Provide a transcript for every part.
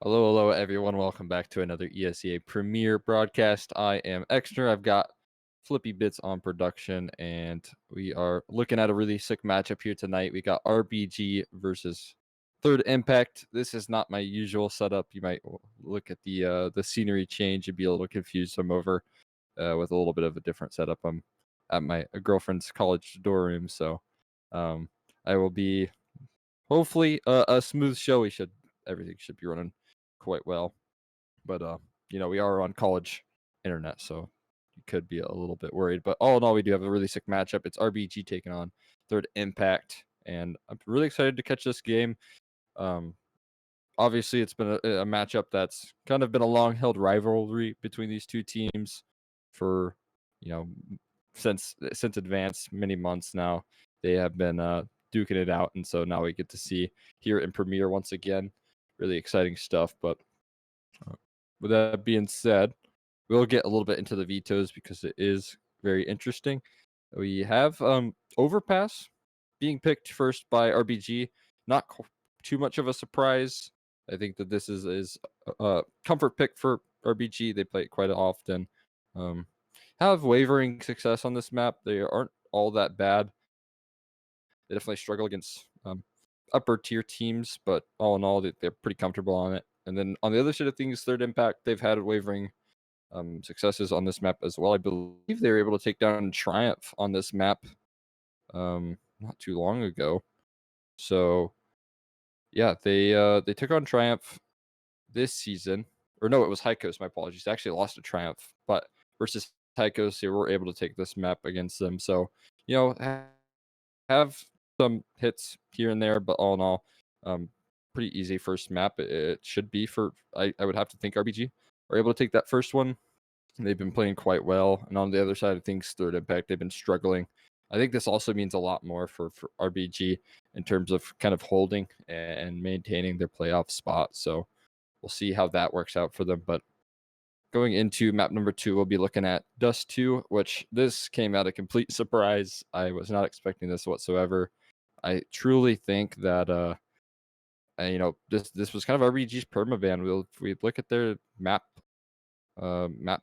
Hello, everyone. Welcome back to another Esea premiere broadcast. I am Exner. I've got Flippy Bits on production, and we are looking at a really sick matchup here tonight. We got RBG versus Third Impact. This is not my usual setup. You might look at the scenery change and be a little confused. I'm over with a little bit of a different setup. I'm at my girlfriend's college dorm room, so I will be hopefully a smooth show. Everything should be running quite well, but we are on college internet, so you could be a little bit worried. But all in all, we do have a really sick matchup. It's RBG taking on Third Impact, and I'm really excited to catch this game. Um, Obviously, it's been a matchup that's kind of been a long-held rivalry between these two teams for you know since advanced many months now. They have been duking it out, and so now we get to see here in Premiere once again. Really exciting stuff. But with that being said, we'll get a little bit into the vetoes because it is very interesting. We have Overpass being picked first by RBG. Not too much of a surprise. I think that this is a comfort pick for RBG. They play it quite often. Have wavering success on this map. They aren't all that bad. They definitely struggle against upper tier teams, but all in all, they're pretty comfortable on it. And then on the other side of things, Third Impact, they've had wavering successes on this map as well. I believe they were able to take down Triumph on this map not too long ago. So yeah, they took on Triumph this season. Or no, it was Heikos, my apologies. They actually lost to Triumph, but versus Heikos, they were able to take this map against them. So, have some hits here and there, but all in all, pretty easy first map. It should be for, I would have to think RBG are able to take that first one. They've been playing quite well. And on the other side of things, Third Impact, they've been struggling. I think this also means a lot more for RBG in terms of kind of holding and maintaining their playoff spot. So we'll see how that works out for them. But going into map number 2, we'll be looking at Dust 2, which this came out a complete surprise. I was not expecting this whatsoever. I truly think that this was kind of RBG's permaban. We look at their map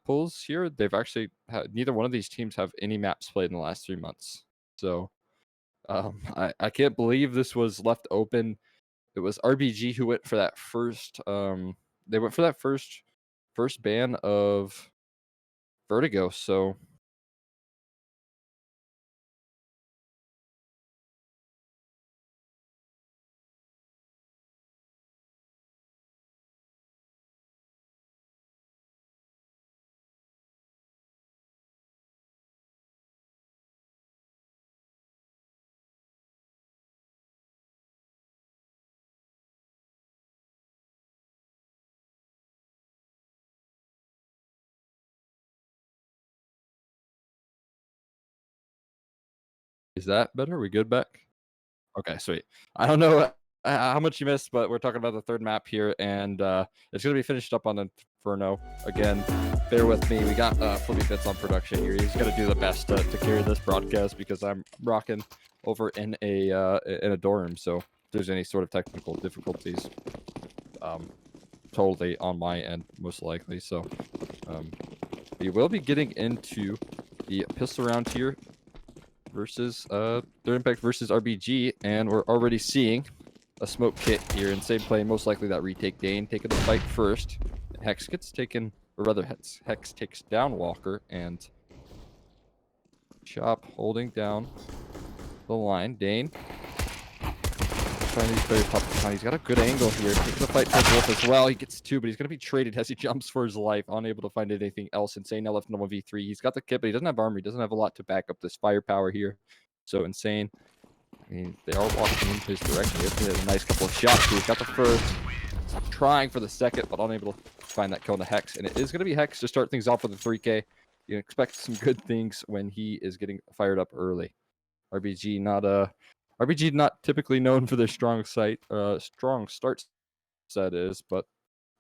pools here. They've actually neither one of these teams have any maps played in the last 3 months. So I can't believe this was left open. It was RBG who went for that first. They went for that first ban of Vertigo. So is that better? Are we good back? Okay, sweet. I don't know how much you missed, but we're talking about the third map here, and it's going to be finished up on Inferno. Again, bear with me. We got Flippy Bits on production here. He's going to do the best to carry this broadcast because I'm rocking over in a dorm. So if there's any sort of technical difficulties, totally on my end, most likely. So we will be getting into the pistol round here versus Third Impact versus RBG, and we're already seeing a smoke kit here. Insane play, most likely that retake. Dane taking the fight first. Hex gets taken, or rather Hex takes down Walker, and Chop holding down the line. Dane trying these players top of the time. He's got a good angle here. Taking the fight towards Wolf as well. He gets 2, but he's going to be traded as he jumps for his life, unable to find anything else. Insane now left in 1v3. He's got the kit, but he doesn't have armor. He doesn't have a lot to back up this firepower here. So Insane, I mean, they are walking into his direction. He has a nice couple of shots. He's got the first, trying for the second, but unable to find that kill in the Hex. And it is going to be Hex to start things off with a 3K. You can expect some good things when he is getting fired up early. RBG not typically known for their strong start set is, but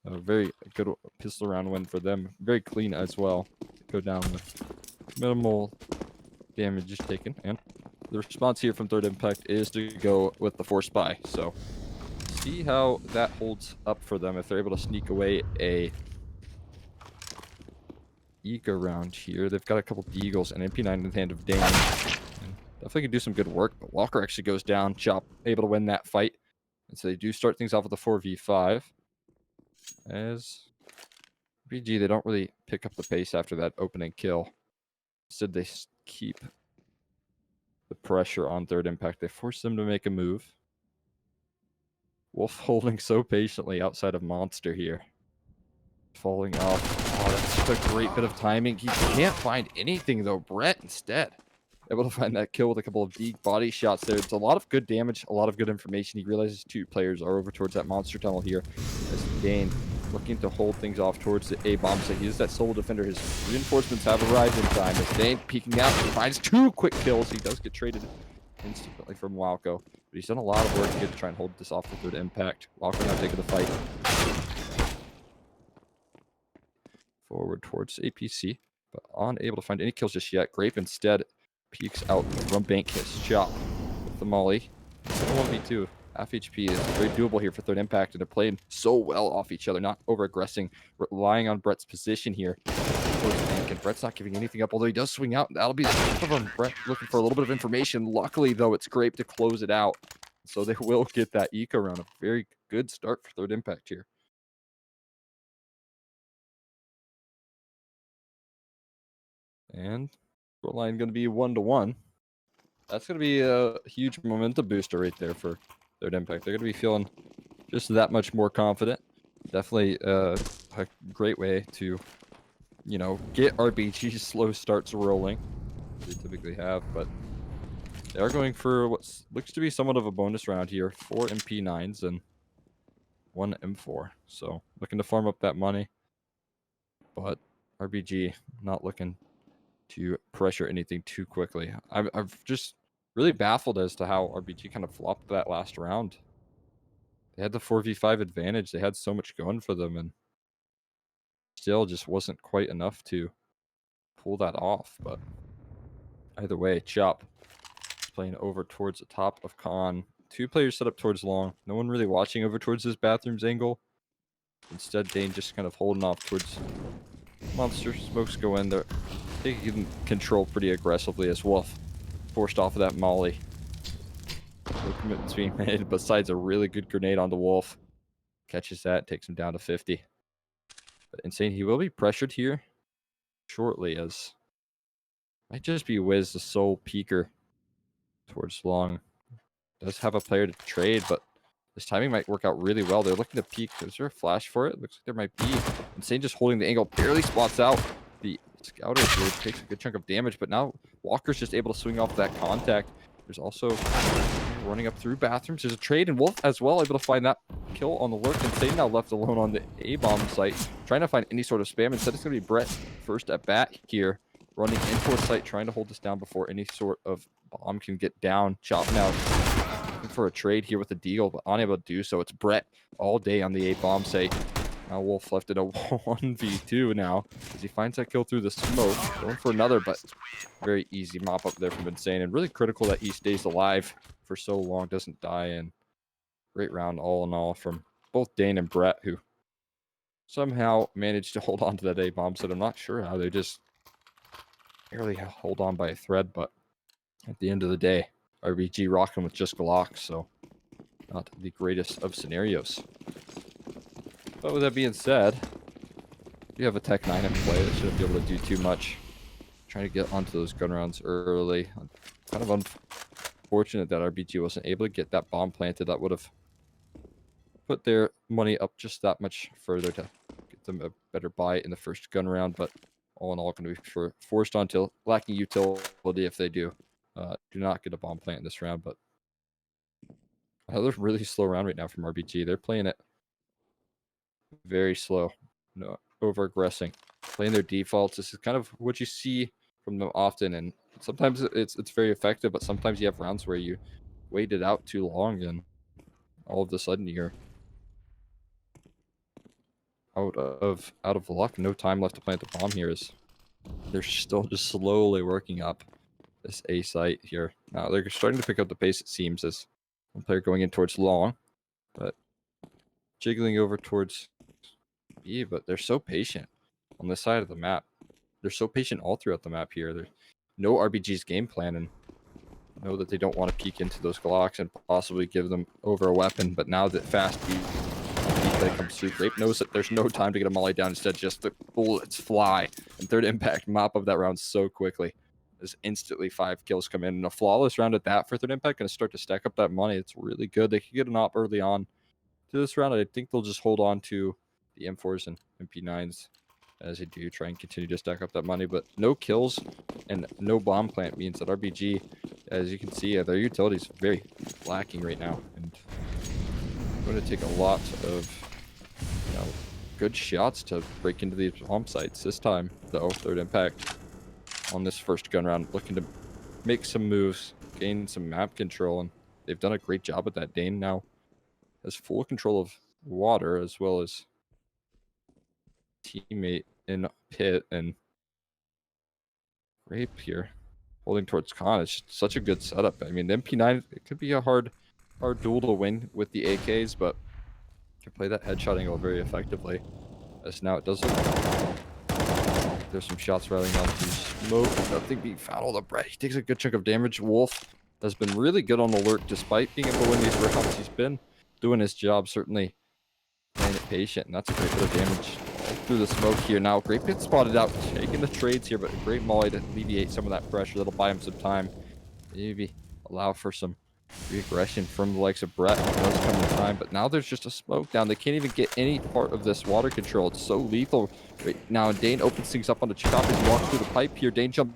a very good pistol round win for them. Very clean as well. Go down with minimal damage taken, and the response here from Third Impact is to go with the Force Buy. So see how that holds up for them if they're able to sneak away a eco round here. They've got a couple Deagles and MP9 in the hand of Dane. And definitely can do some good work, but Walker actually goes down. Chop able to win that fight. And so they do start things off with a 4v5. As BG, they don't really pick up the pace after that opening kill. Instead, they keep the pressure on third impact. They force them to make a move. Wolf holding so patiently outside of Monster here. Falling off. Oh, that's just a great bit of timing. He can't find anything, though. Brett instead able to find that kill with a couple of deep body shots there. It's a lot of good damage, a lot of good information. He realizes two players are over towards that monster tunnel here. As Dane looking to hold things off towards the A-bomb. So he is that solo defender. His reinforcements have arrived in time. As Dane peeking out, he finds 2 quick kills. He does get traded instantly from Walco. But he's done a lot of work here to try and hold this off the third impact. Walco now taking the fight forward towards APC, but unable to find any kills just yet. Grape instead peeks out from Bank his Chop with the Molly. 1v2. Half HP is very doable here for third impact, and they're playing so well off each other, not over-aggressing, relying on Brett's position here. And Brett's not giving anything up, although he does swing out. That'll be the tip of him. Brett looking for a little bit of information. Luckily, though, it's Grape to close it out. So they will get that eco round. A very good start for third impact here. And scoreline going to be 1-1. That's going to be a huge momentum booster right there for third impact. They're going to be feeling just that much more confident. Definitely a great way to, you know, get RBG's slow starts rolling. They typically have, but they are going for what looks to be somewhat of a bonus round here. 4 MP9s and 1 M4. So looking to farm up that money. But RBG not looking to pressure anything too quickly. I've just really baffled as to how RBG kind of flopped that last round. They had the 4v5 advantage. They had so much going for them, and still just wasn't quite enough to pull that off. But either way, Chop is playing over towards the top of Con. 2 players set up towards long. No one really watching over towards this bathroom's angle. Instead, Dane just kind of holding off towards Monster. Smokes go in there. They can control pretty aggressively as Wolf forced off of that Molly. No commitments being made besides a really good grenade on the Wolf. Catches that, takes him down to 50. But Insane, he will be pressured here shortly, as might just be Wiz, the sole peeker towards long. Does have a player to trade, but this timing might work out really well. They're looking to peek. Is there a flash for it? Looks like there might be. Insane just holding the angle, barely spots out the Scouter here. Takes a good chunk of damage, but now Walker's just able to swing off that contact. There's also running up through bathrooms. There's a trade, and Wolf as well able to find that kill on the lurk. Insane now left alone on the A-bomb site, trying to find any sort of spam. Instead, it's going to be Brett first at bat here, running in towards site, trying to hold this down before any sort of bomb can get down. Chop now looking for a trade here with the Deagle, but unable to do so. It's Brett all day on the A-bomb site. Now Wolf left in a 1v2 now as he finds that kill through the smoke. Going for another, but very easy mop up there from Insane. And really critical that he stays alive for so long, doesn't die. And great round all in all from both Dane and Brett, who somehow managed to hold on to that A-bomb. So I'm not sure how they just barely hold on by a thread. But at the end of the day, RBG rocking with just Glock. So not the greatest of scenarios. But with that being said, you have a Tech 9 in play that shouldn't be able to do too much. Trying to get onto those gun rounds early. Kind of unfortunate that RBG wasn't able to get that bomb planted. That would have put their money up just that much further to get them a better buy in the first gun round. But all in all, going to be forced onto lacking utility if they do not get a bomb plant in this round. But another really slow round right now from RBG. They're playing it very slow, no over aggressing, playing their defaults. This is kind of what you see from them often, and sometimes it's very effective, but sometimes you have rounds where you wait it out too long and all of a sudden you're out of luck. No time left to plant the bomb here, as they're still just slowly working up this A site here. Now they're starting to pick up the pace, it seems, as one player going in towards long, but jiggling over towards B, but they're so patient on this side of the map. They're so patient all throughout the map here. There's no RBG's game plan, and know that they don't want to peek into those Glocks and possibly give them over a weapon. But now that fast beat that comes through, Grape knows that there's no time to get a molly down. Instead, just the bullets fly. And third impact mop of that round so quickly. As instantly 5 kills come in. And a flawless round at that for third impact. Going to start to stack up that money. It's really good. They could get an op early on to this round. I think they'll just hold on to the M4s and MP9s as they do try and continue to stack up that money. But no kills and no bomb plant means that RBG, as you can see, their utility is very lacking right now. And it's going to take a lot of good shots to break into these bomb sites. This time, though, third impact on this first gun round, looking to make some moves, gain some map control, and they've done a great job at that. Dane now has full control of water as well as teammate in pit, and Grape here holding towards Khan. It's just such a good setup. I mean, the MP9, it could be a hard duel to win with the AKs, but can play that headshot angle very effectively. As now it does look there's some shots rattling down through smoke. Nothing being found on the Brett. He takes a good chunk of damage. Wolf has been really good on the lurk despite being able to win these rounds. He's been doing his job, certainly playing it patient, and that's a great bit of damage all through the smoke here. Now, Grape gets spotted out, taking the trades here, but a great molly to alleviate some of that pressure. That'll buy him some time. Maybe allow for some reaggression from the likes of Brett. It does come in time, but now there's just a smoke down. They can't even get any part of this water control. It's so lethal right now. And Dane opens things up on the chop as he walks through the pipe here. Dane jumps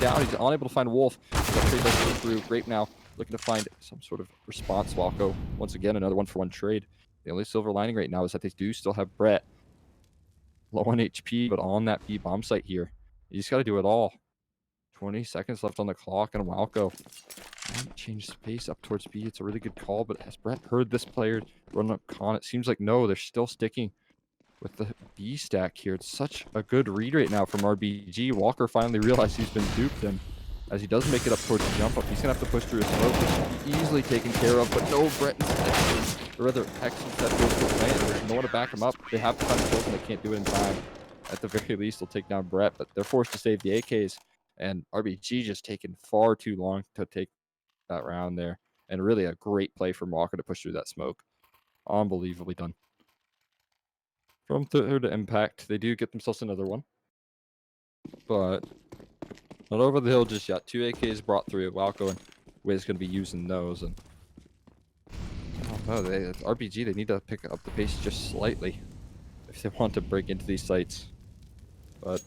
down. He's unable to find Wolf. That trade does go through. Grape now looking to find some sort of response. Walko, once again, another 1-for-1 trade. The only silver lining right now is that they do still have Brett low on HP, but on that B bomb site here. You just got to do it all. 20 seconds left on the clock, and Walko change space up towards B. It's a really good call, but has Brett heard this player run up con? It seems like no, they're still sticking with the B stack here. It's such a good read right now from RBG. Walker finally realized he's been duped, and as he does make it up towards the jump up, he's gonna have to push through his smoke, which should be easily taken care of, but no, Brett instead, or rather X instead goes to the plant. There's no one to back him up. They have to find the kills and they can't do it in time. At the very least, they'll take down Brett, but they're forced to save the AKs, and RBG just taking far too long to take that round there. And really a great play from Walker to push through that smoke. Unbelievably done. From third impact, they do get themselves another one, but not over the hill just yet. 2 AKs brought through. Walko and Wiz going to be using those. And RBG, they need to pick up the pace just slightly if they want to break into these sites. But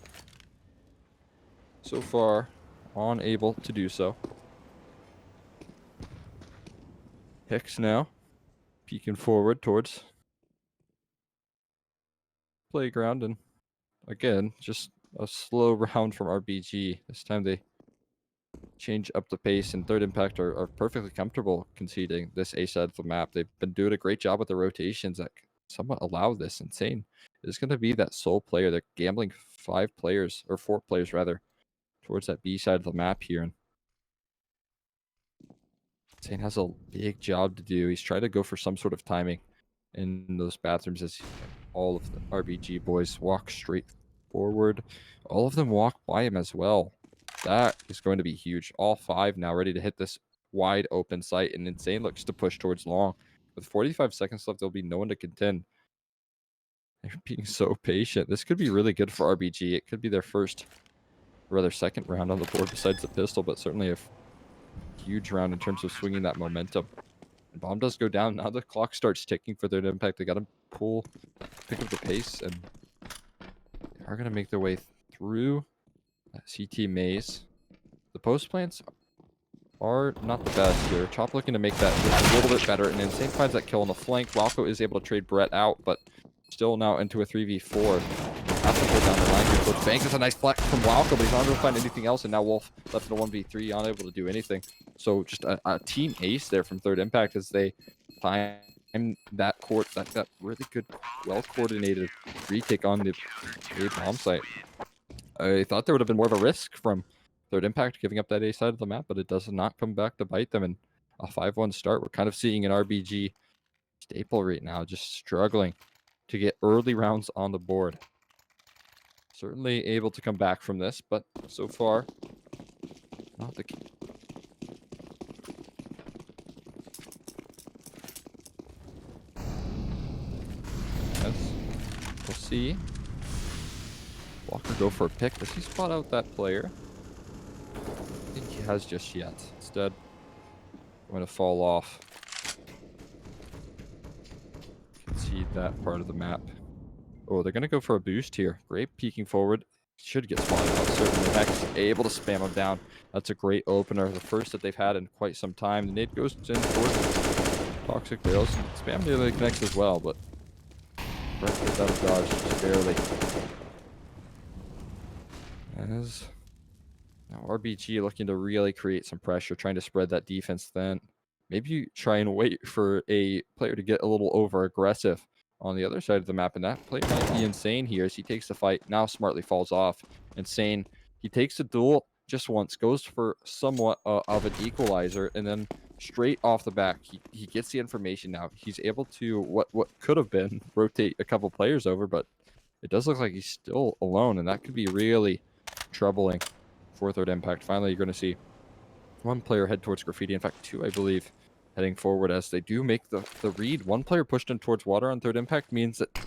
so far, unable to do so. Hicks now peeking forward towards playground, and again, just a slow round from RBG. This time they change up the pace, and third impact are perfectly comfortable conceding this A side of the map. They've been doing a great job with the rotations that somewhat allow this. Insane is going to be that sole player. They're gambling 5 players, or 4 players rather, towards that B side of the map here. And Insane has a big job to do. He's trying to go for some sort of timing in those bathrooms as all of the RBG boys walk straight forward. All of them walk by him as well. That is going to be huge. All 5 now ready to hit this wide open site, and Insane looks to push towards long. With 45 seconds left, there'll be no one to contend. They're being so patient. This could be really good for RBG. It could be their first, or rather second round on the board besides the pistol, but certainly a huge round in terms of swinging that momentum. And bomb does go down. Now the clock starts ticking for third impact. They got to pick up the pace, and they are going to make their way through that CT maze. The post plants are not the best here. Chop looking to make that just a little bit better, and Insane finds that kill on the flank. Walko is able to trade Brett out, but still now into a 3v4. Has to pull down the line here. Coach Banks is a nice flex from Walko, but he's not able to find anything else, and now Wolf left in a 1v3, unable to do anything. So just a team ace there from third impact as they find that court, that really good, well-coordinated retake on the A bomb site. I thought there would have been more of a risk from third impact giving up that A side of the map, but it does not come back to bite them. And a 5-1 start, we're kind of seeing an RBG staple right now, just struggling to get early rounds on the board. Certainly able to come back from this, but so far, not the case. Yes, we'll see. Walker go for a pick. Does he spot out that player? I think he has just yet. Instead, going to fall off. Concede that part of the map. Oh, they're going to go for a boost here. Great peeking forward. Should get spotted out, certainly. Hex able to spam him down. That's a great opener. The first that they've had in quite some time. The nade goes in towards Toxic Barrels. Spam nearly connects as well, but Brett gets out of dodge just barely. As now RBG looking to really create some pressure, trying to spread that defense then. Maybe you try and wait for a player to get a little over aggressive on the other side of the map, and that play might be Insane here as he takes the fight. Now smartly falls off. Insane, he takes the duel just once, goes for somewhat of an equalizer, and then straight off the back, he gets the information now. He's able to, what could have been, rotate a couple players over, but it does look like he's still alone, and that could be really troubling for third impact. Finally, you're going to see one player head towards Graffiti. In fact, two, I believe, heading forward as they do make the read. One player pushed in towards water on third impact means that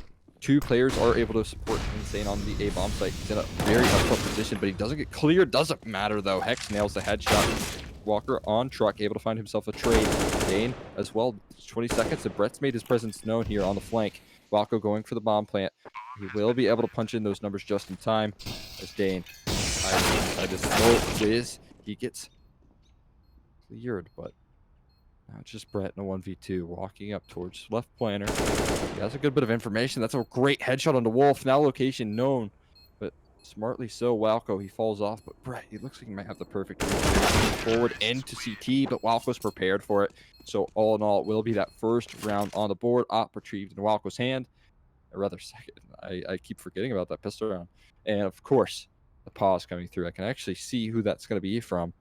two players are able to support Insane on the A bomb site. He's in a very tough position, but he doesn't get cleared. Doesn't matter though. Hex nails the headshot. Walker on truck, able to find himself a trade. Dane as well. 20 seconds, and Brett's made his presence known here on the flank. Walko going for the bomb plant. He will be able to punch in those numbers just in time. As Dane, I just know Wiz, he gets cleared, but now it's just Brett in a 1v2 walking up towards left planner. He has a good bit of information. That's a great headshot on the Wolf. Now location known, but smartly so. Walko, he falls off, but Brett, he looks like he might have the perfect forward into CT, but Walko's prepared for it. So all in all, it will be that first round on the board. Op retrieved in Walko's hand, or rather second. I keep forgetting about that pistol round. And of course, the pause coming through. I can actually see who that's going to be from.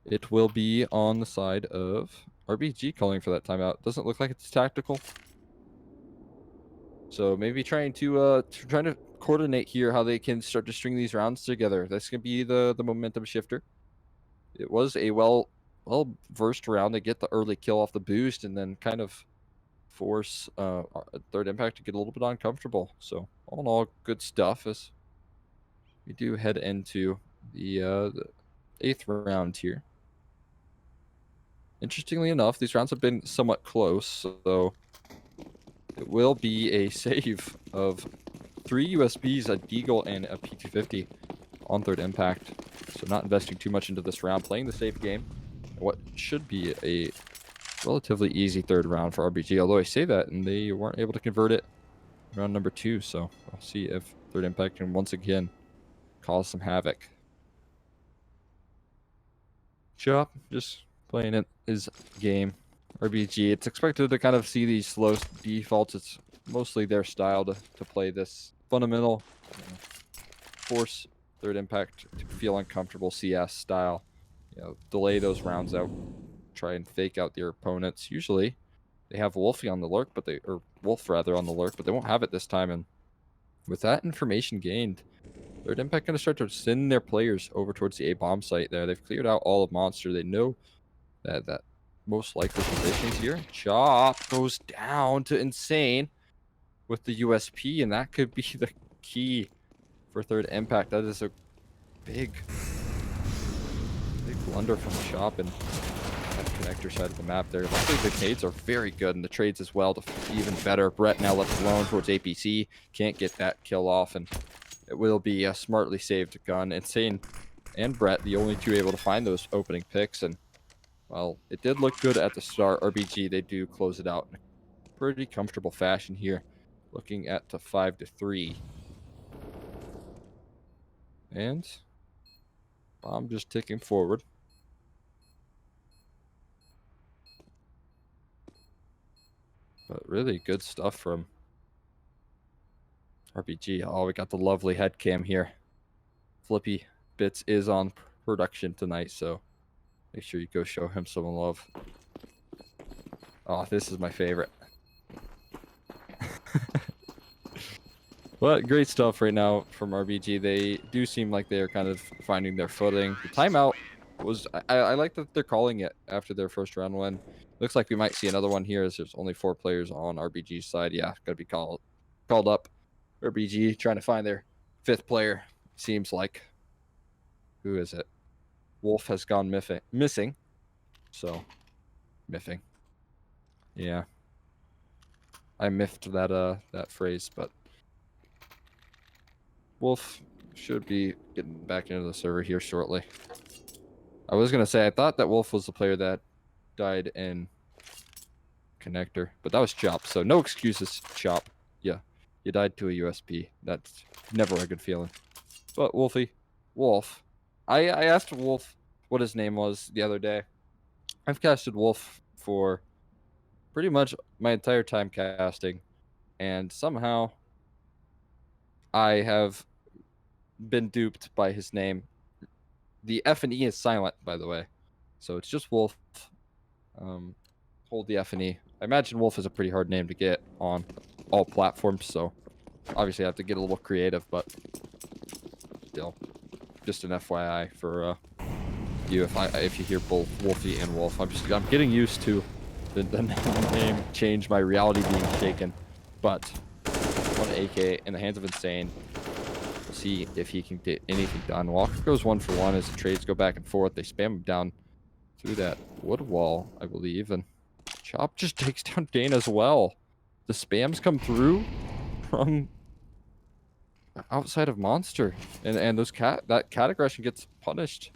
It will be on the side of RBG calling for that timeout. Doesn't look like it's tactical. So maybe trying to coordinate here how they can start to string these rounds together. That's gonna be the momentum shifter. It was a well versed round. They get the early kill off the boost and then kind of force third impact to get a little bit uncomfortable. So all in all, good stuff as we do head into the 8th round here. Interestingly enough, these rounds have been somewhat close, so it will be a save of 3 USBs, a Deagle, and a P250 on third impact. So not investing too much into this round, playing the safe game. What should be a relatively easy third round for RBG, although I say that, and they weren't able to convert it round number 2, so we'll see if third impact can once again cause some havoc. Chop, just playing it his game. RBG, it's expected to kind of see these slow defaults. It's mostly their style to play this fundamental force third impact to feel uncomfortable CS style. Delay those rounds out, try and fake out their opponents. Usually they have Wolfie on the lurk, or Wolf rather on the lurk, but they won't have it this time. And with that information gained, third impact going to start to send their players over towards the A bomb site there. They've cleared out all of Monster. They know that most likely positions here. Chop goes down to Insane with the USP, and that could be the key for third impact. That is a big blunder from Chop and that connector side of the map there. Luckily the nades are very good, and the trades as well to even better. Brett now left alone towards APC. Can't get that kill off, and it will be a smartly saved gun. Insane and Brett, the only two able to find those opening picks, and well, it did look good at the start. RBG, they do close it out in a pretty comfortable fashion here, looking at the 5-3. And bomb just ticking forward. But really good stuff from RBG. Oh, we got the lovely head cam here. Flippy Bits is on production tonight, so make sure you go show him some love. Oh, this is my favorite. But great stuff right now from RBG. They do seem like they are kind of finding their footing. The timeout was I like that they're calling it after their first round win. Looks like we might see another one here as there's only 4 players on RBG's side. Yeah, gotta be called up. RBG trying to find their 5th player. Seems like. Who is it? Wolf has gone missing. So miffing. Yeah. I miffed that phrase, but Wolf should be getting back into the server here shortly. I was gonna say I thought that Wolf was the player that died in connector, but that was Chop, so no excuses, Chop. Yeah, you died to a USP. That's never a good feeling. But Wolf. I asked Wolf what his name was the other day. I've casted Wolf for pretty much my entire time casting, and somehow I have been duped by his name. The F and E is silent, by the way, so it's just Wolf. Hold the F and E. I imagine Wolf is a pretty hard name to get on all platforms, so obviously I have to get a little creative, but still, just an FYI for you if you hear both Wolfie and Wolf. I'm getting used to the name change, my reality being shaken, but one AK in the hands of Insane. We'll see if he can get anything done. Walker goes 1 for 1 as the trades go back and forth. They spam him down through that wood wall, I believe, and Chop just takes down Dane as well. The spams come through from outside of Monster, and that cat aggression gets punished.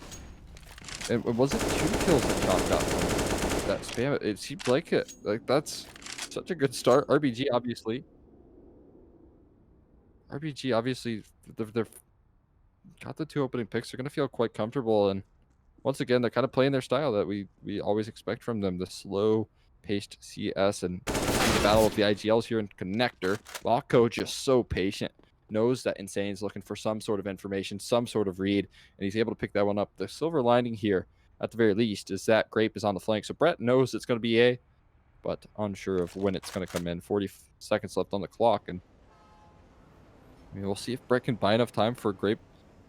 And was it 2 kills that Chop got from that spam? It seemed like it. Like, that's such a good start. RBG obviously, they're got the 2 opening picks. They're gonna feel quite comfortable, and once again, they're kind of playing their style that we always expect from them. The slow-paced CS and the battle with the IGLs here in Connector. Locko just so patient. Knows that Insane's looking for some sort of information, some sort of read, and he's able to pick that one up. The silver lining here, at the very least, is that Grape is on the flank. So Brett knows it's going to be A, but unsure of when it's going to come in. 40 seconds left on the clock, and I mean, we'll see if Brett can buy enough time for Grape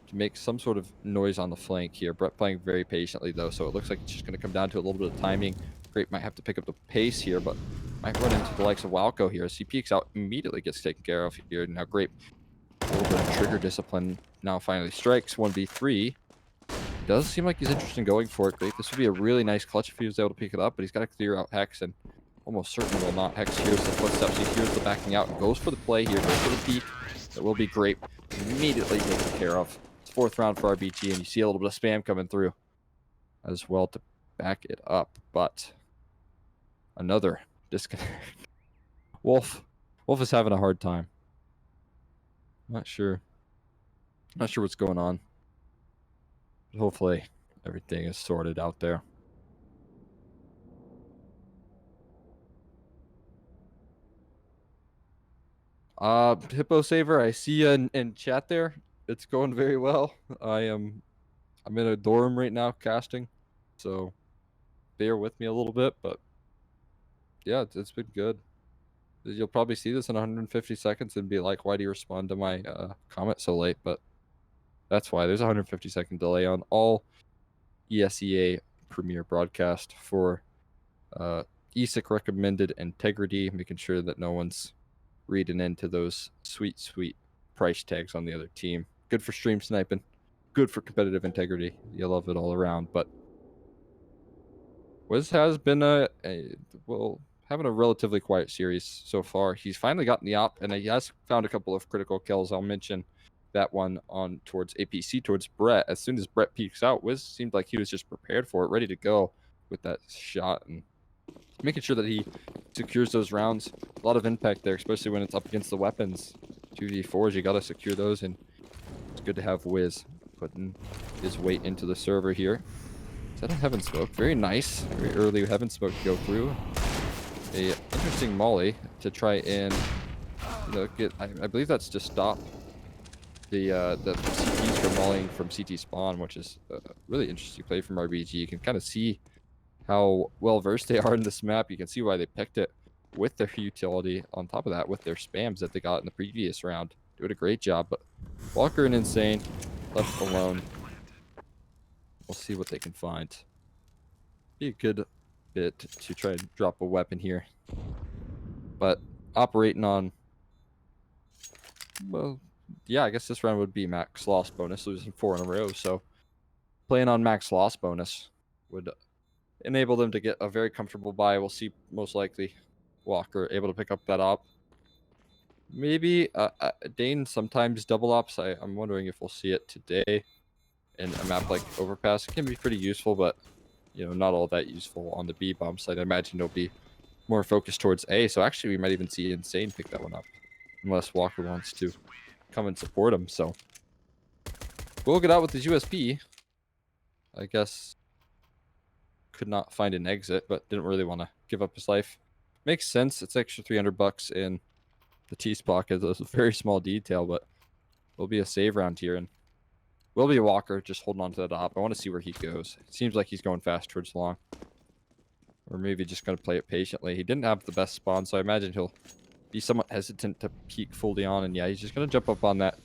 to make some sort of noise on the flank here. Brett playing very patiently, though, so it looks like it's just going to come down to a little bit of timing. Grape might have to pick up the pace here, but might run into the likes of Walco here. As he peeks out, immediately gets taken care of here. Now Grape, a little bit of trigger discipline, now finally strikes 1v3. Does seem like he's interested in going for it. Grape, this would be a really nice clutch if he was able to pick it up, but he's got to clear out Hex, and almost certainly will not. Hex hears the footsteps, he hears the backing out, and goes for the play here, goes for the peek. That will be Grape, immediately taken care of. 4th round for RBG, and you see a little bit of spam coming through as well to back it up, but another disconnect. Wolf is having a hard time. Not sure what's going on. But hopefully everything is sorted out there. Hippo Saver, I see you in chat there. It's going very well. I'm in a dorm right now casting, so bear with me a little bit, but yeah, it's been good. You'll probably see this in 150 seconds and be like, why do you respond to my comment so late? But that's why. There's a 150-second delay on all ESEA Premier broadcast for ESIC recommended integrity, making sure that no one's reading into those sweet price tags on the other team. Good for stream sniping, good for competitive integrity. You love it all around. But Wiz has been having a relatively quiet series so far. He's finally gotten the op, and he has found a couple of critical kills. I'll mention that one on towards APC, towards Brett. As soon as Brett peeks out, Wiz seemed like he was just prepared for it, ready to go with that shot, and making sure that he secures those rounds. A lot of impact there, especially when it's up against the weapons. 2v4s, you got to secure those, and it's good to have Wiz putting his weight into the server here. Is that a Heaven Smoke? Very nice. Very early Heaven Smoke to go through. A interesting molly to try and get. I believe that's to stop the CTs from mollying from CT spawn, which is a really interesting play from RBG. You can kind of see how well versed they are in this map. You can see why they picked it with their utility. On top of that, with their spams that they got in the previous round, doing a great job. But Walker and Insane left alone. We'll see what they can find. Be a good bit to try to drop a weapon here, but operating on, well, yeah, I guess this round would be max loss bonus, losing 4 in a row. So playing on max loss bonus would enable them to get a very comfortable buy. We'll see, most likely Walker able to pick up that op. Maybe Dane sometimes double ops. I'm wondering if we'll see it today in a map like Overpass. It can be pretty useful, but not all that useful on the B bomb side. I imagine it'll be more focused towards A. So actually, we might even see Insane pick that one up, unless Walker wants to come and support him. So we'll get out with his USP. I guess could not find an exit, but didn't really want to give up his life. Makes sense. It's extra $300 in the T spot. It's a very small detail, but will be a save round here, and will be a Walker just holding on to that op. I want to see where he goes. It seems like he's going fast towards long, or maybe just going to play it patiently. He didn't have the best spawn, so I imagine he'll be somewhat hesitant to peek fully on, and yeah, he's just going to jump up on that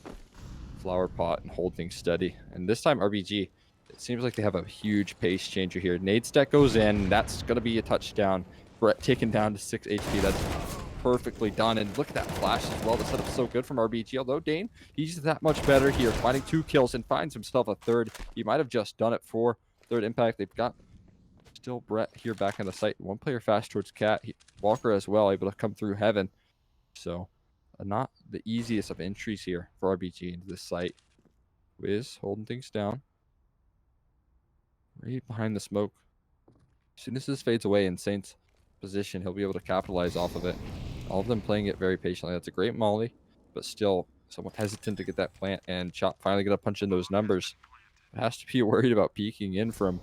flower pot and hold things steady. And this time RBG, it seems like they have a huge pace changer here. Nade stack goes in. That's going to be a touchdown. Brett taken down to 6 HP. That's perfectly done. And look at that flash as well. The setup's so good from RBG. Although Dane, he's that much better here, finding 2 kills and finds himself a third. He might have just done it for third impact. They've got still Brett here back on the site. One player fast towards Cat. Walker as well, able to come through heaven. So not the easiest of entries here for RBG into this site. Wiz holding things down. Right behind the smoke. As soon as this fades away in Saint's position, he'll be able to capitalize off of it. All of them playing it very patiently. That's a great molly, but still somewhat hesitant to get that plant, and Chop finally gonna punch in those numbers. Has to be worried about peeking in from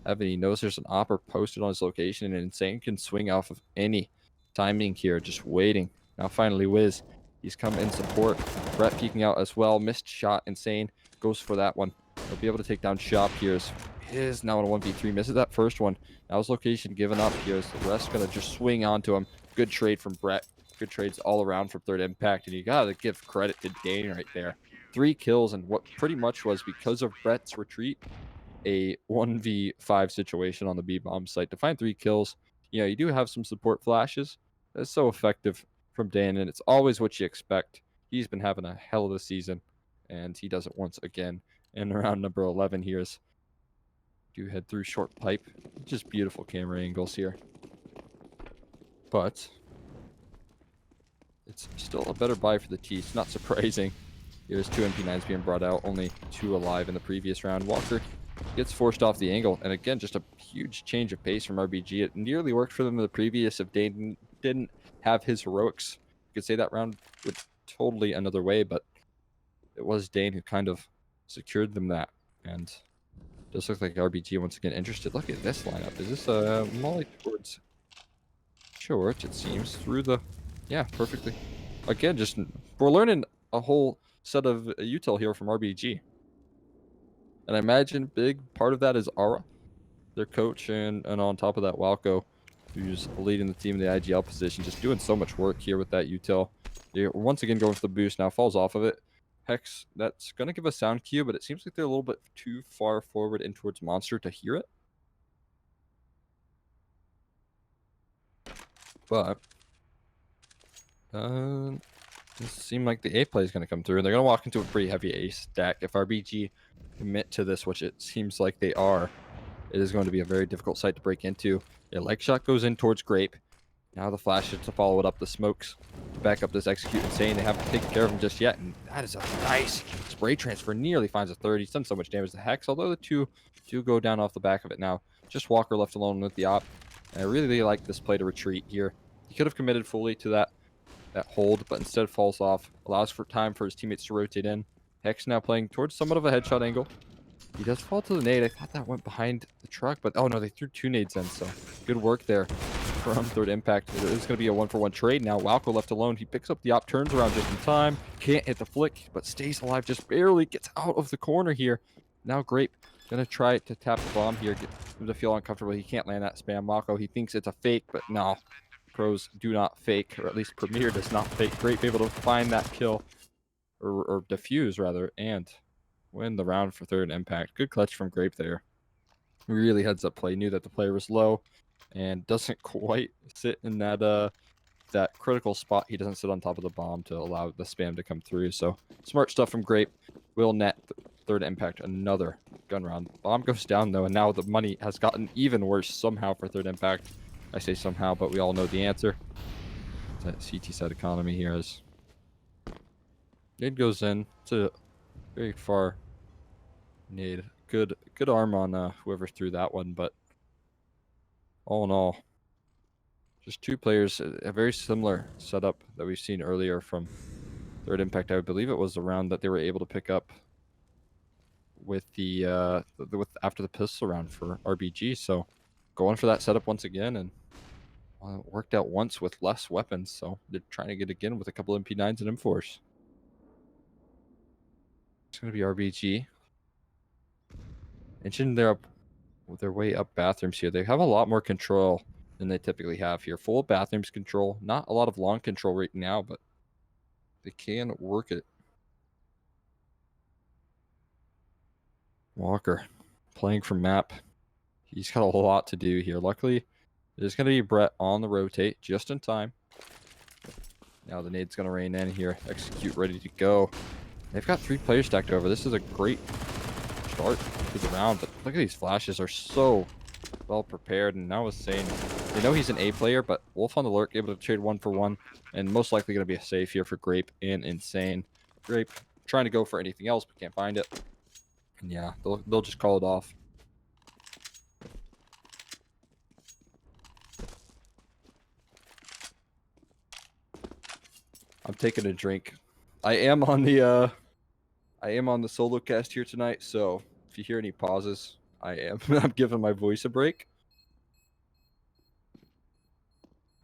heaven. He knows there's an opper posted on his location, and Insane can swing off of any timing here, just waiting. Now finally Wiz, he's come in support. Brett peeking out as well. Missed shot. Insane goes for that one. He'll be able to take down Shop here. Is now in a 1v3. Misses that first one. Now his location given up here. So the rest gonna just swing onto him. Good trade from Brett. Good trades all around from third impact. And you gotta give credit to Dane right there. 3 kills, and what pretty much was, because of Brett's retreat, a 1v5 situation on the B-bomb site. To find 3 kills, you do have some support flashes. That's so effective from Dan, and it's always what you expect. He's been having a hell of a season, and he does it once again in round number 11 here. As do head through short pipe. Just beautiful camera angles here. But it's still a better buy for the T. It's not surprising. Here's 2 MP9s being brought out, only 2 alive in the previous round. Walker gets forced off the angle, and again, just a huge change of pace from RBG. It nearly worked for them in the previous if Dane didn't have his heroics. You could say that round went totally another way, but it was Dane who kind of secured them that. And it does look like RBG once again interested. Look at this lineup. Is this a molly towards short? It seems through the, yeah, perfectly. Again, just we're learning a whole set of util here from RBG. And I imagine big part of that is Aura, their coach, and on top of that, Walco, who's leading the team in the IGL position, just doing so much work here with that util. They're once again going for the boost, now falls off of it. Hex, that's going to give a sound cue, but it seems like they're a little bit too far forward in towards Monster to hear it. But it seems like the A play is going to come through, and they're going to walk into a pretty heavy A stack. If RBG commit to this, which it seems like they are, it is going to be a very difficult site to break into. Yeah, leg shot goes in towards Grape. Now the flash to follow it up, the smokes to back up this execute. Insane. They haven't taken care of him just yet, and that is a nice spray transfer. Nearly finds a third. He's done so much damage to Hex, although the two do go down off the back of it now. Just Walker left alone with the op. And I really like this play to retreat here. He could have committed fully to that hold, but instead falls off. Allows for time for his teammates to rotate in. Hex now playing towards somewhat of a headshot angle. He does fall to the nade. I thought that went behind the truck, but oh no, they threw 2 nades in, so good work there from third impact. It is going to be a 1-for-1 trade now. Walco left alone. He picks up the op, turns around just in time. Can't hit the flick, but stays alive, just barely gets out of the corner here. Now Grape Gonna try to tap the bomb here, get him to feel uncomfortable. He can't land that spam Mako. He thinks it's a fake, but no. Pros do not fake, or at least Premier does not fake. Great, able to find that kill, or defuse rather, and win the round for third impact. Good clutch from Grape there. Really heads up play. Knew that the player was low, and doesn't quite sit in that critical spot. He doesn't sit on top of the bomb to allow the spam to come through. So smart stuff from Grape. Will net third impact another gun round. Bomb goes down though, and now the money has gotten even worse somehow for third impact. I say somehow, but we all know the answer. That CT side economy here is. Nade goes in. It's a very far nade. Good arm on whoever threw that one, but all in all, just two players, a very similar setup that we've seen earlier from third impact. I believe it was the round that they were able to pick up with after the pistol round for RBG. So going for that setup once again, and worked out once with less weapons. So they're trying to get again with a couple MP9s and M4s. It's gonna be RBG. Inching their way up bathrooms here. They have a lot more control than they typically have here. Full bathrooms control. Not a lot of long control right now, but they can work it. Walker playing from map. He's got a lot to do here. Luckily, there's going to be Brett on the rotate just in time. Now the nade's going to rain in here. Execute, ready to go. They've got 3 players stacked over. This is a great start to the round, but look at these flashes. Are so well prepared, and now Insane. They know he's an A player, but Wolf on the lurk, able to trade 1 for 1, and most likely going to be a save here for Grape and Insane. Grape trying to go for anything else, but can't find it. And yeah, they'll just call it off. I'm taking a drink. I am on the solo cast here tonight, so if you hear any pauses, I'm giving my voice a break.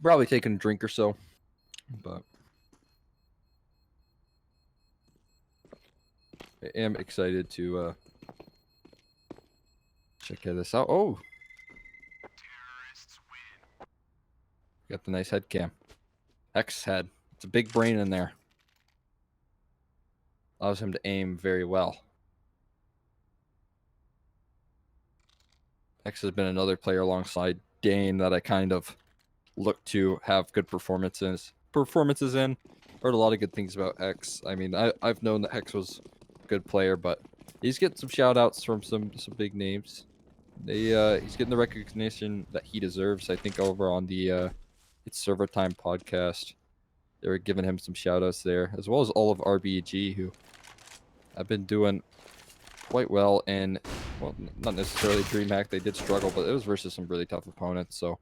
Probably taking a drink or so, but I am excited to check this out. Oh, got the nice head cam. X head. It's a big brain in there. Allows him to aim very well. X has been another player alongside Dane that I kind of look to have good performances in. Heard a lot of good things about X. I mean, I've known that X was a good player, but he's getting some shout outs from some big names. He's getting the recognition that he deserves. I think over on the It's Server Time podcast, they were giving him some shout outs there, as well as all of RBG, who have been doing quite well in, well, not necessarily DreamHack. They did struggle, but it was versus some really tough opponents, so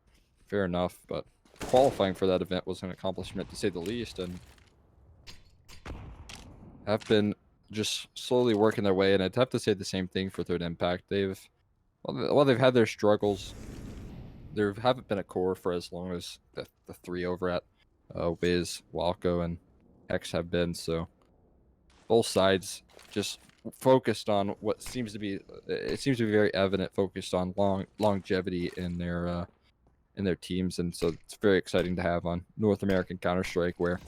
fair enough. But qualifying for that event was an accomplishment, to say the least, and have been just slowly working their way. And I'd have to say the same thing for Third Impact. They've had their struggles. There haven't been a core for as long as the 3 over at Wiz, Walco, and X have been. So both sides just focused on what seems to be very evident, focused on longevity in their teams, and so it's very exciting to have on North American Counter-Strike, where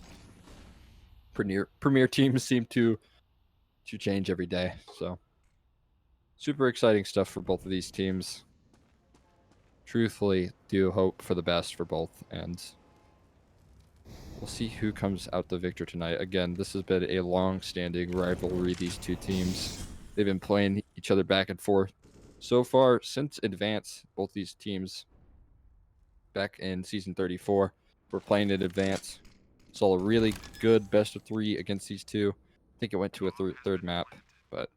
premier teams seem to change every day. So super exciting stuff for both of these teams. Truthfully, do hope for the best for both, and we'll see who comes out the victor tonight. Again, this has been a long-standing rivalry, these two teams. They've been playing each other back and forth so far since Advance. Both these teams, back in Season 34, were playing in Advance. Saw a really good best of 3 against these two. I think it went to a third map, but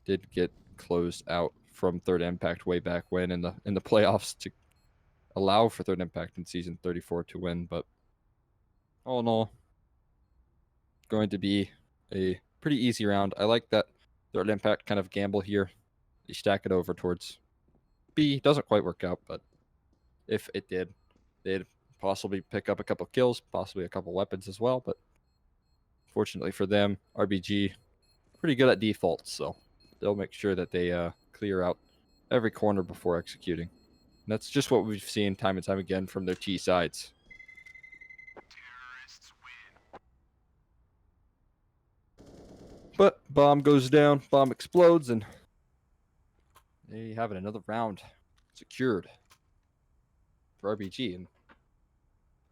did get closed out from Third Impact way back when in the playoffs to allow for Third Impact in Season 34 to win. But all in all, going to be a pretty easy round. I like that Third Impact kind of gamble here. You stack it over towards B. Doesn't quite work out, but if it did, they'd possibly pick up a couple kills, possibly a couple weapons as well. But fortunately for them, RBG pretty good at defaults, so they'll make sure that they clear out every corner before executing. And that's just what we've seen time and time again from their T sides. But bomb goes down, bomb explodes, and they have it, another round secured for RBG. And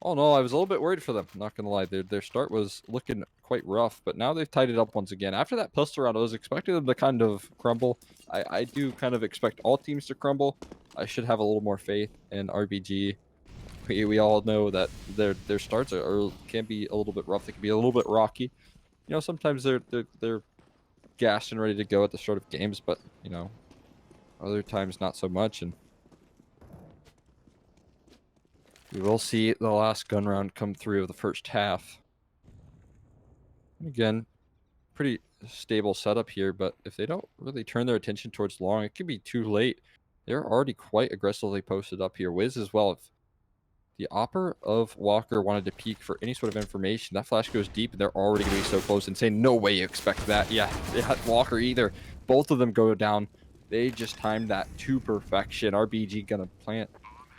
all in all, I was a little bit worried for them, not going to lie. Their start was looking quite rough, but now they've tied it up once again. After that pistol round, I was expecting them to kind of crumble. I do kind of expect all teams to crumble. I should have a little more faith in RBG. We all know that their starts can be a little bit rough. They can be a little bit rocky. You know, sometimes they're gassed and ready to go at the start of games, but you know, other times not so much. And we will see the last gun round come through of the first half. Again, pretty stable setup here, but if they don't really turn their attention towards long, it could be too late. They're already quite aggressively posted up here. Wiz as well. If the Opper of Walker wanted to peek for any sort of information, that flash goes deep, and they're already going to be so close and say, no way you expect that. Yeah, Walker either. Both of them go down. They just timed that to perfection. RBG going to plant,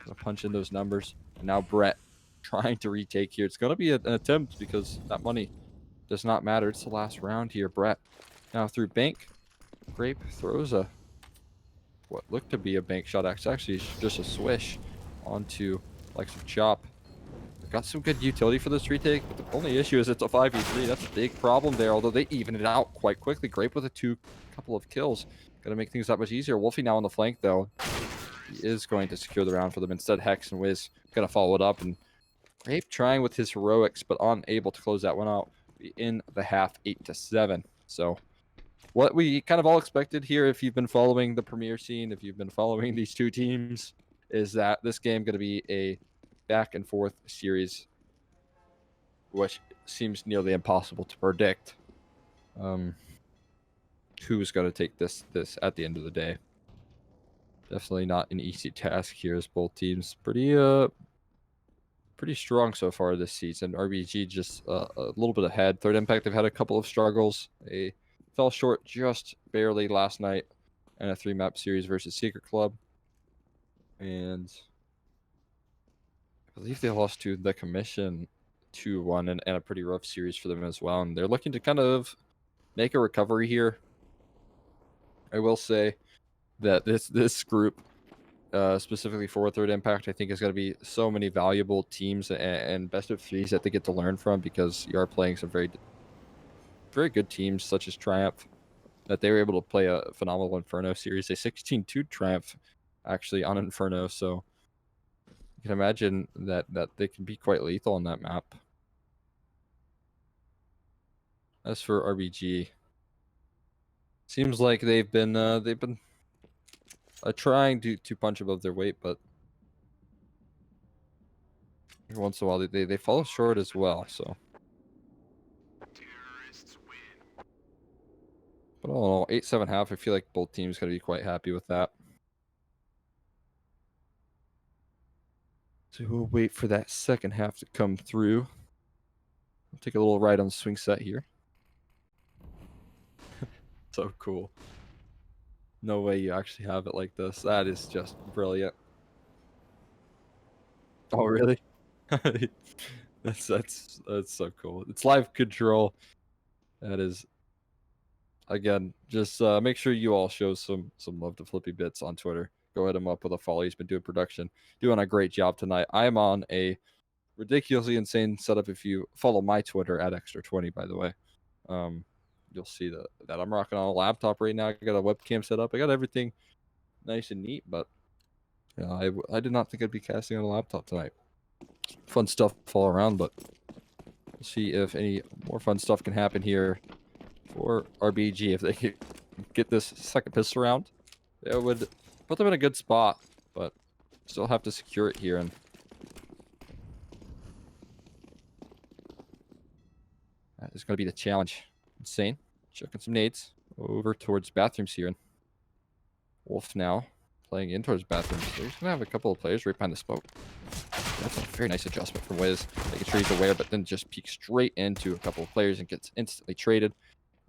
going to punch in those numbers. And now Brett trying to retake here. It's going to be an attempt because that money does not matter. It's the last round here. Brett now through bank. Grape throws a what looked to be a bank shot. Actually just a swish onto like some chop. Got some good utility for this retake, but the only issue is it's a 5v3. That's a big problem there, although they even it out quite quickly. Grape with a couple of kills. Gonna make things that much easier. Wolfie now on the flank, though. He is going to secure the round for them. Instead, Hex and Wiz gonna follow it up. And Grape trying with his heroics, but unable to close that one out in the half, 8-7. So what we kind of all expected here, if you've been following the Premier scene, if you've been following these two teams, is that this game going to be a back and forth series, which seems nearly impossible to predict. Who's going to take this at the end of the day? Definitely not an easy task here, as both teams pretty strong so far this season. RBG just a little bit ahead. Third Impact, they've had a couple of struggles. They fell short just barely last night in a 3-map series versus Secret Club. And I believe they lost to the Commission 2-1 and a pretty rough series for them as well. And they're looking to kind of make a recovery here. I will say that this group, specifically for Third Impact, I think is going to be so many valuable teams and best of threes that they get to learn from, because you are playing some very good teams such as Triumph, that they were able to play a phenomenal Inferno series, a 16-2 Triumph actually on Inferno. So you can imagine that they can be quite lethal on that map. As for RBG, seems like they've been trying to punch above their weight, but every once in a while they fall short as well. So, but all in all, 8-7 half. I feel like both teams gonna be quite happy with that. So we'll wait for that second half to come through. I'll take a little ride on the swing set here. So cool. No way you actually have it like this. That is just brilliant. Oh, really? that's so cool. It's live control. That is, again, just make sure you all show some love to Flippy Bits on Twitter. Go hit him up with a follow. He's been doing production, doing a great job tonight. I am on a ridiculously insane setup. If you follow my Twitter at Extra20, by the way, you'll see that I'm rocking on a laptop right now. I got a webcam set up. I got everything nice and neat, but you know, I did not think I'd be casting on a laptop tonight. Fun stuff all around, but we'll see if any more fun stuff can happen here for RBG. If they could get this second pistol round, it would put them in a good spot, but still have to secure it here. And that is going to be the challenge. Insane. Chucking some nades over towards bathrooms here. And Wolf now playing in towards bathrooms. So he's going to have a couple of players right behind the smoke. That's a very nice adjustment from Wiz. Making sure he's aware, but then just peeks straight into a couple of players and gets instantly traded.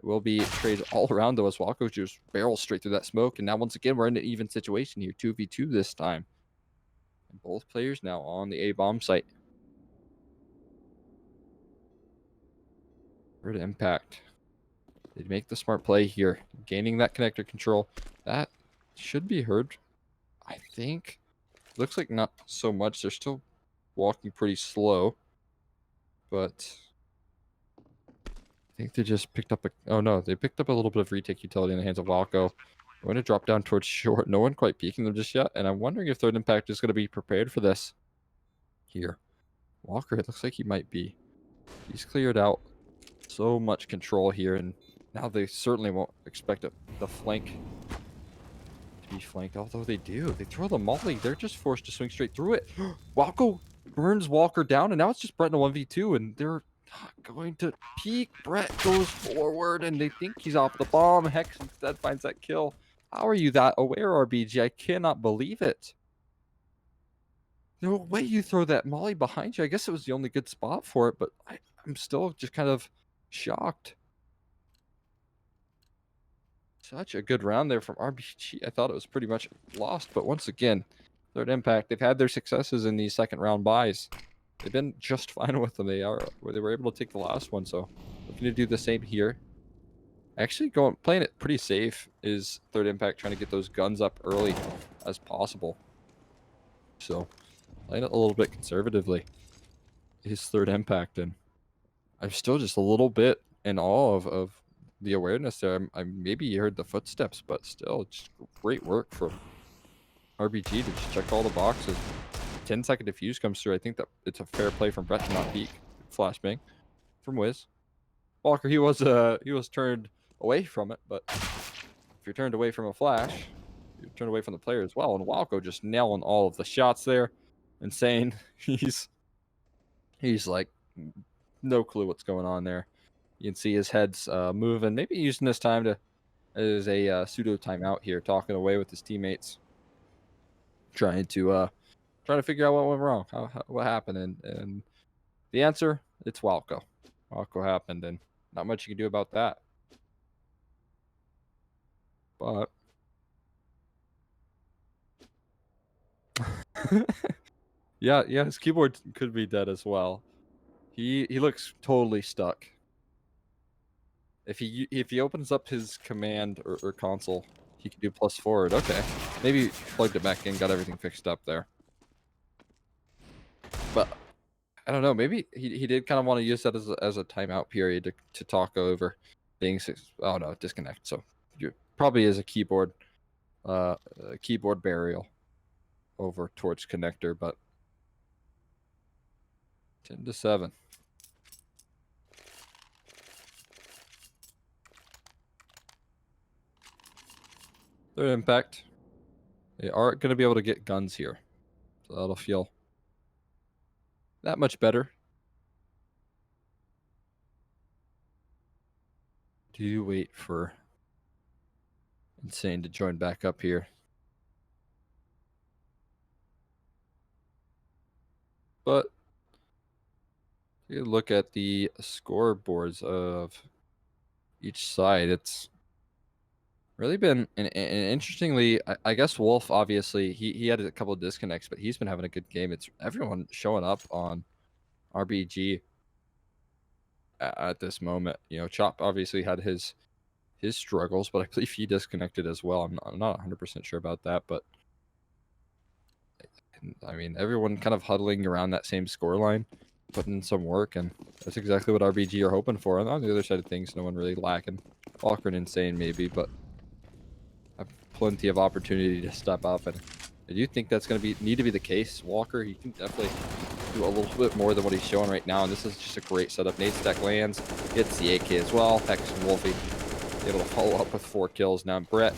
It will be trades all around though as Walko just barrels straight through that smoke. And now once again, we're in an even situation here, 2v2 this time. And both players now on the A-bomb site. Third impact. They make the smart play here, gaining that connector control. That should be heard, I think. Looks like not so much. They're still walking pretty slow, but I think they just picked up a... Oh, no. They picked up a little bit of retake utility in the hands of Walko. They're going to drop down towards short. No one quite peeking them just yet, and I'm wondering if third impact is going to be prepared for this here. Walker, it looks like he might be. He's cleared out so much control here, and now they certainly won't expect the flank to be flanked, although they do. They throw the molly. They're just forced to swing straight through it. Walko burns Walker down, and now it's just Brett in a 1v2, and they're not going to peek. Brett goes forward, and they think he's off the bomb. Hex instead finds that kill. How are you that aware, RBG? I cannot believe it. No way you throw that molly behind you. I guess it was the only good spot for it, but I'm still just kind of shocked. Such a good round there from RBG. I thought it was pretty much lost, but once again, third impact. They've had their successes in these second round buys. They've been just fine with them. They were able to take the last one, so looking to do the same here. Actually, playing it pretty safe is third impact, trying to get those guns up early as possible. So playing it a little bit conservatively is third impact, and I'm still just a little bit in awe of the awareness there. I maybe heard the footsteps, but still, just great work from RBG to just check all the boxes. 10-second diffuse comes through. I think that it's a fair play from Brett to not peek. Flashbang from Wiz. Walker, he was turned away from it, but if you're turned away from a flash, you're turned away from the player as well. And Walko just nailing all of the shots there. Insane. He's like no clue what's going on there. You can see his head's moving, maybe using this time as a pseudo timeout here, talking away with his teammates, trying to figure out what went wrong, what happened, and the answer, it's Walko. Walko happened, and not much you can do about that. But yeah, his keyboard could be dead as well. He looks totally stuck. If he opens up his command or console, he can do plus forward. Okay, maybe plugged it back in, got everything fixed up there. But I don't know. Maybe he did kind of want to use that as a timeout period to talk over things. Oh no, disconnect. So you probably is a keyboard burial over towards connector, but 10-7. Third impact. They are going to be able to get guns here, so that'll feel that much better. Do you wait for Insane to join back up here? But you look at the scoreboards of each side. It's really been an interestingly, I guess Wolf, obviously, he had a couple of disconnects, but he's been having a good game. It's everyone showing up on RBG at this moment. You know, Chop obviously had his struggles, but I believe he disconnected as well. I'm not 100% sure about that, but I mean, everyone kind of huddling around that same scoreline, putting in some work, and that's exactly what RBG are hoping for. And on the other side of things, no one really lacking. Walker and Insane maybe, but have plenty of opportunity to step up. And I do think that's going to need to be the case. Walker, he can definitely do a little bit more than what he's showing right now, and this is just a great setup. Nade stack lands, hits the AK as well. Hex and Wolfie able to follow up with 4 kills. Now Brett,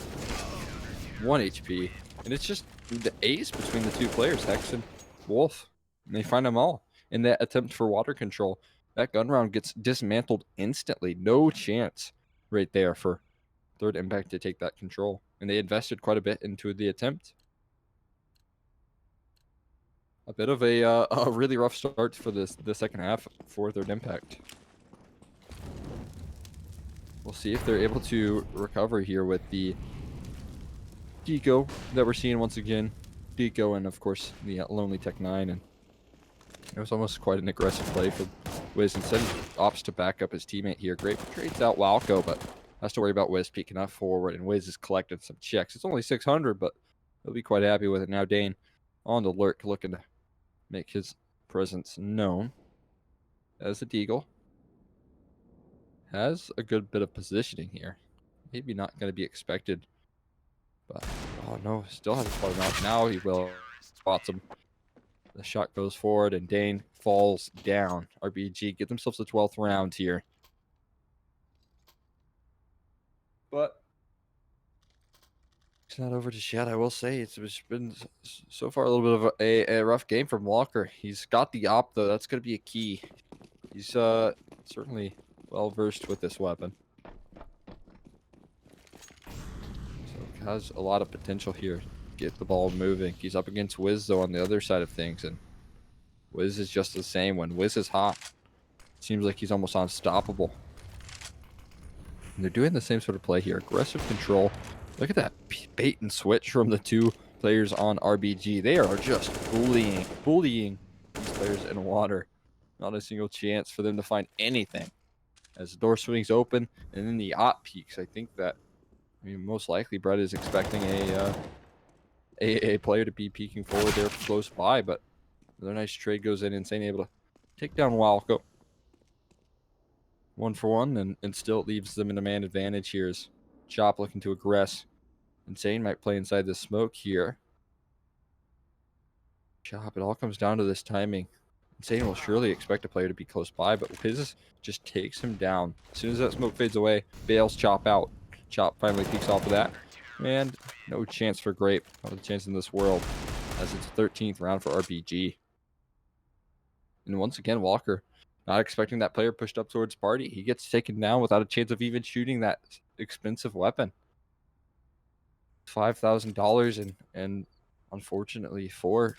1 HP, and it's just the ace between the two players, Hex and Wolf. And they find them all in that attempt for water control. That gun round gets dismantled instantly. No chance right there for third impact to take that control. And they invested quite a bit into the attempt. A bit of a really rough start for the second half for third impact. We'll see if they're able to recover here with the Deco that we're seeing once again. Deco and, of course, the Lonely Tech 9. And it was almost quite an aggressive play for Wiz. Instead, he opts to back up his teammate here. Great trades out Walco, but has to worry about Wiz peeking up forward. And Wiz is collecting some checks. It's only 600, but he'll be quite happy with it. Now Dane on the lurk, looking to make his presence known. As the Deagle has a good bit of positioning here. Maybe not going to be expected. But, oh no, still hasn't spotted him out. Now he will. Spots him. The shot goes forward, and Dane falls down. RBG get themselves the 12th round here. But it's not over just yet, I will say. It's been so far a little bit of a rough game from Walker. He's got the op, though. That's going to be a key. He's certainly well-versed with this weapon. So has a lot of potential here. Get the ball moving. He's up against Wiz, though, on the other side of things, and Wiz is just the same. When Wiz is hot, it seems like he's almost unstoppable. And they're doing the same sort of play here. Aggressive control. Look at that bait and switch from the two players on RBG. They are just bullying these players in water. Not a single chance for them to find anything. As the door swings open and then the op peaks, I think that, most likely Brett is expecting a player to be peeking forward there close by, but another nice trade goes in. Insane able to take down Walco. 1-for-1, and still leaves them in a man advantage here as Chop looking to aggress. Insane might play inside the smoke here. Chop, it all comes down to this timing. Insane will surely expect a player to be close by, but Wiz just takes him down. As soon as that smoke fades away, bails Chop out. Chop finally peeks off of that. And no chance for Grape. Not a chance in this world, as it's the 13th round for RBG. And once again, Walker not expecting that player pushed up towards Party. He gets taken down without a chance of even shooting that expensive weapon. $5,000 and unfortunately for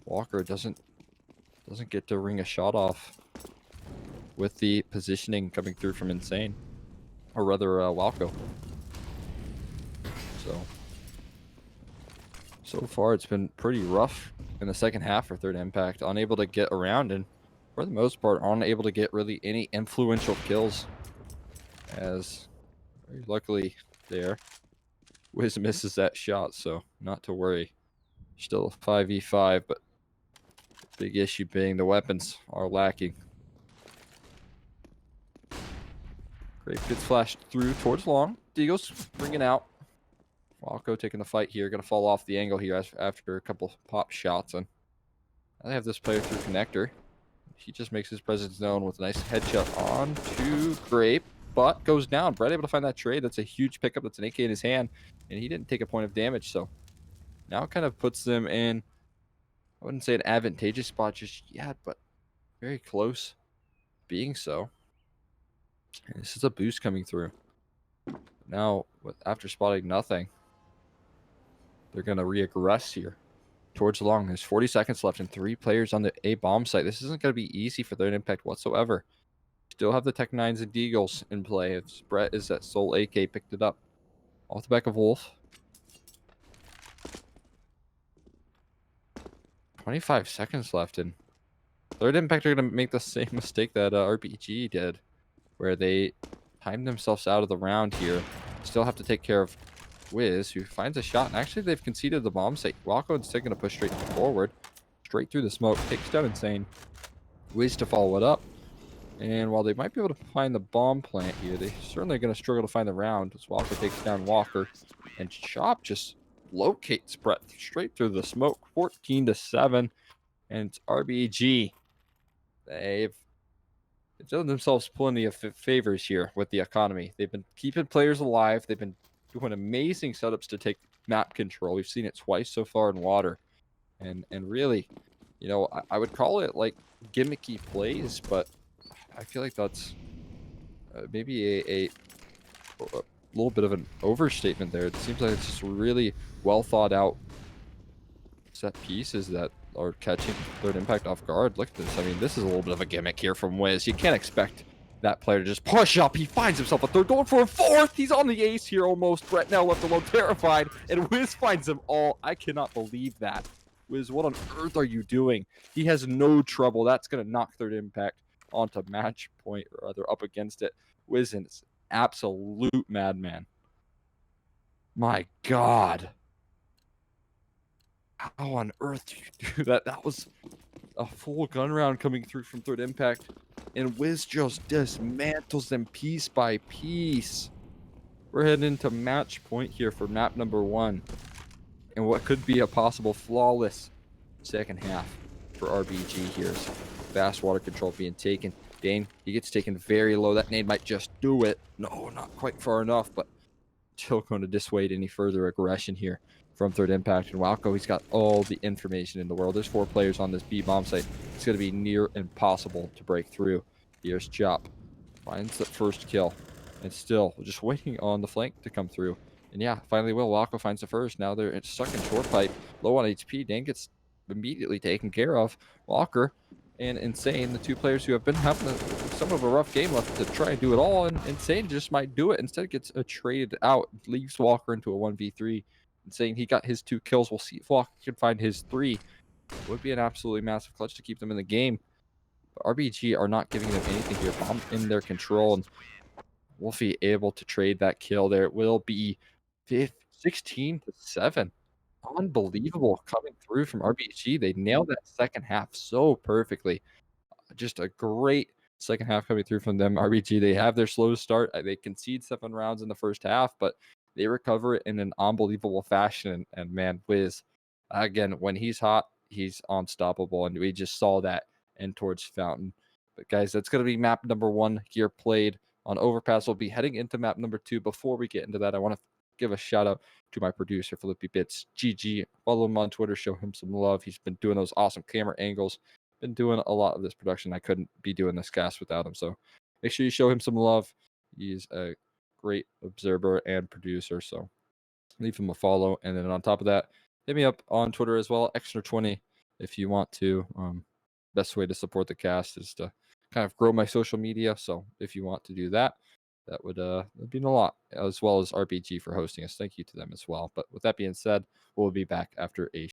Walker doesn't get to ring a shot off with the positioning coming through from Insane, or rather Walco. So far it's been pretty rough in the second half for Third Impact, unable to get around, and for the most part unable to get really any influential kills, as very luckily there Wiz misses that shot, so not to worry. Still a 5v5, but big issue being the weapons are lacking. Grape gets flashed through towards long. Deagle's bringing out. Walco taking the fight here. Going to fall off the angle here after a couple pop shots. And I have this player through connector. He just makes his presence known with a nice headshot onto Grape, but goes down. Brett able to find that trade. That's a huge pickup. That's an AK in his hand, and he didn't take a point of damage. So now it kind of puts them in, I wouldn't say an advantageous spot just yet, but very close being so. And this is a boost coming through. Now, after spotting nothing, they're going to re-aggress here towards long. There's 40 seconds left and 3 players on the A bomb site. This isn't going to be easy for Third Impact whatsoever. Still have the Tech 9s and Deagles in play. If Brett is that sole AK, picked it up off the back of Wolf. 25 seconds left, and Third Impact are going to make the same mistake that RPG did, where they timed themselves out of the round here. Still have to take care of Wiz, who finds a shot, and actually they've conceded the bomb site. Walco instead going to push straight forward, straight through the smoke, takes down Insane. Wiz to follow it up, and while they might be able to find the bomb plant here, they certainly are going to struggle to find the round as Walco takes down Walker, and Chop just locates Brett straight through the smoke. 14-7, and it's RBG. They've done themselves plenty of favors here with the economy. They've been keeping players alive. They've been doing amazing setups to take map control. We've seen it twice so far in water, and really, I would call it like gimmicky plays, but I feel like that's maybe a little bit of an overstatement there. It seems like it's just really well thought out set pieces that are catching Third Impact off guard. Look at this. I mean, this is a little bit of a gimmick here from Wiz. You can't expect that player to just push up. He finds himself a third, going for a fourth. He's on the ace here almost. Brett now left alone, terrified, and Wiz finds them all. I cannot believe that. Wiz, what on earth are you doing? He has no trouble. That's going to knock third impact onto match point, or rather up against it. Wiz is absolute madman. My God. How on earth do you do that? That was a full gun round coming through from third impact, and Wiz just dismantles them piece by piece. We're heading into match point here for map number 1, and what could be a possible flawless second half for RBG here. Fast water control being taken. Dane, he gets taken very low. That nade might just do it. No, not quite far enough, but still going to dissuade any further aggression here from third impact. And Walco, he's got all the information in the world. There's 4 players on this B bomb site. It's going to be near impossible to break through. Here's Chop. Finds the first kill. And still just waiting on the flank to come through. And yeah, finally will. Walco finds the first. Now they're stuck in short pipe. Low on HP. Dan gets immediately taken care of. Walker and Insane, the 2 players who have been having some of a rough game left to try and do it all, and Insane just might do it. Instead gets traded out, leaves Walker into a 1v3. Insane, he got his 2 kills. We'll see if Walker can find his 3. It would be an absolutely massive clutch to keep them in the game. But RBG are not giving them anything here. Bomb in their control, and Wolfie able to trade that kill there. It will be 16-7. Unbelievable coming through from RBG. They nailed that second half so perfectly. Just a great second half coming through from them. RBG, they have their slow start. They concede 7 rounds in the first half, but they recover it in an unbelievable fashion. And man, Wiz, again, when he's hot, he's unstoppable. And we just saw that end towards Fountain. But guys, that's going to be map number 1 here played on Overpass. We'll be heading into map number 2. Before we get into that, I want to give a shout out to my producer, Flippy Bits. GG. Follow him on Twitter. Show him some love. He's been doing those awesome camera angles. Been doing a lot of this production. I couldn't be doing this cast without him. So make sure you show him some love. He's a great observer and producer. So leave him a follow. And then on top of that, hit me up on Twitter as well, Extra20, if you want to. Best way to support the cast is to kind of grow my social media. So if you want to do that, that would mean a lot, as well as RBG for hosting us. Thank you to them as well. But with that being said, we'll be back after a